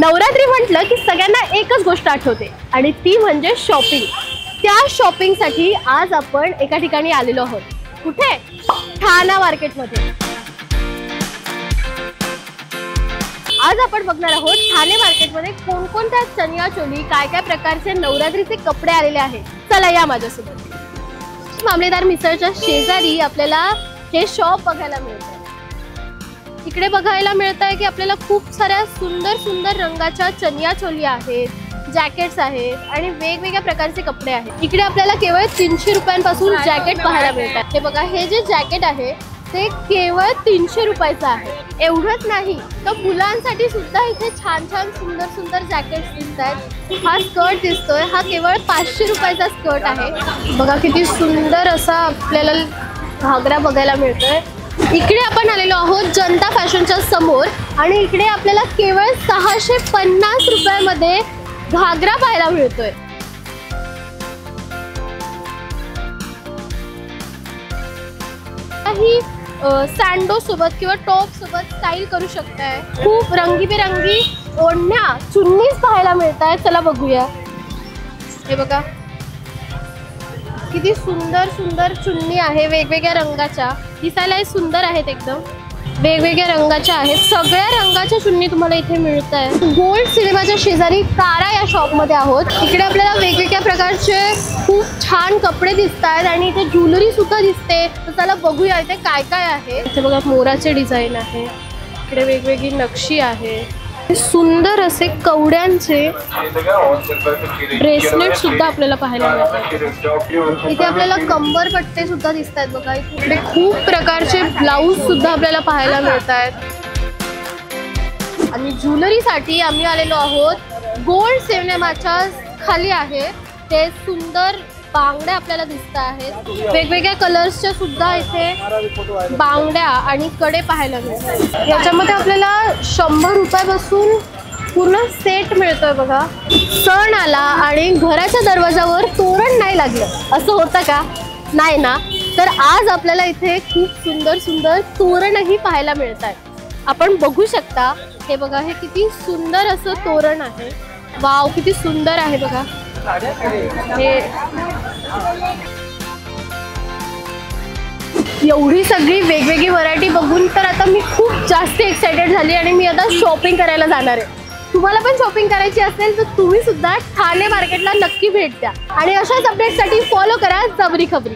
नवरात्री म्हटलं की सगळ्यांना एकच गोष्ट आठवते आणि ती म्हणजे शॉपिंग। त्या शॉपिंगसाठी आज आपण एका ठिकाणी आलेलो आहोत। कुठे? ठाणा मार्केटमध्ये। आज आपण बघणार आहोत ठाणे मार्केटमध्ये कोणकोणत्या चनिया चोली, काय काय प्रकारचे नवरात्रीचे कपडे आलेले आहेत। चला या माझ्यासोबत। मामलेदार मिसळच्या शेजारी आपल्याला हे शॉप बघायला मिळतं। इकडे बघायला मिळतंय की आपल्याला खूप साऱ्या सुंदर सुंदर रंगाच्या चनिया चोली आहेत, जॅकेट्स आहेत आणि वेगवेगळ्या प्रकारचे कपडे आहेत। इकडे आपल्याला केवळ 300 रुपयांपासून जॅकेट पाहायला मिळतात। हे बघा, हे जे जॅकेट आहे ते केवळ 300 रुपयाचं आहे। एवढंच नाही तर मुलांसाठी सुद्धा इथे छान छान सुंदर सुंदर जॅकेट्स दिसतात। हा स्कर्ट दिसतोय, हा केवळ 500 रुपयाचा स्कर्ट आहे। बघा किती सुंदर असा आपल्याला घागरा बघायला मिळतोय। इकडे आपण आलेलो आहोत जनता फॅशनच्या समोर आणि इकडे आपल्याला केवळ 650 रुपयामध्ये घागरा पाहायला मिळतोय। ही सँडो सोबत किंवा टॉप सोबत स्टाईल करू शकताय। खूप रंगीबेरंगी ओढण्या, चुन्नीज पाहायला मिळतात। चला बघूया। हे बघा किती सुंदर सुंदर चुन्नी आहे, वेगवेगळ्या रंगाच्या। दिसायला सुंदर आहेत, एकदम वेगवेगळ्या रंगाच्या आहेत। सगळ्या रंगाच्या चुन्नी तुम्हाला इथे मिळत आहे। गोल्ड सिनेमाच्या शेजारी कारा या शॉप मध्ये आहोत। इकडे आपल्याला वेगवेगळ्या प्रकारचे खूप छान कपडे दिसत आहेत आणि इथे ज्वेलरी सुद्धा दिसते। तर चला बघूया इथे काय काय आहे। इथे बघा मोराचे डिझाईन आहे, इकडे वेगवेगळी नक्षी आहे, सुंदर असे कवड्यांचे ब्रेसलेट सुद्धा आपल्याला पाहायला मिळतात। इथे आपल्याला कंबर पट्टे सुद्धा दिसत आहेत। बघा इकडे खूप प्रकारचे ब्लाऊज सुद्धा आपल्याला पाहायला मिळत आहेत। आणि ज्वेलरीसाठी आम्ही आलेलो आहोत गोल्ड सिनेमाच्या खाली आहे। ते सुंदर बांगड्या आपल्याला दिसत आहेत। वेगवेगळ्या कलर्सच्या सुद्धा इथे बांगड्या आणि कडे पाहायला मिळतात। याच्यामध्ये आपल्याला 100 रुपयापासून पूर्ण सेट मिळतोय। बघा, सण आला आणि घराच्या दरवाजावर तोरण नाही लागलं असं होतं का? नाही ना। तर आज आपल्याला इथे खूप सुंदर सुंदर तोरणही पाहायला मिळतात। आपण बघू शकता। हे बघा, हे किती सुंदर असं तोरण आहे। वाव, किती सुंदर आहे बघा। हे एवढी सगळी वेगवेगळी व्हरायटी बघून तर आता मी खूप जास्त एक्साइटेड झाली आणि मी आता शॉपिंग करायला जाणार आहे। तुम्हाला पण शॉपिंग करायची असेल तर तुम्ही सुद्धा ठाणे मार्केटला नक्की भेट द्या आणि अशाच अपडेटसाठी फॉलो करा जबरी खबरी।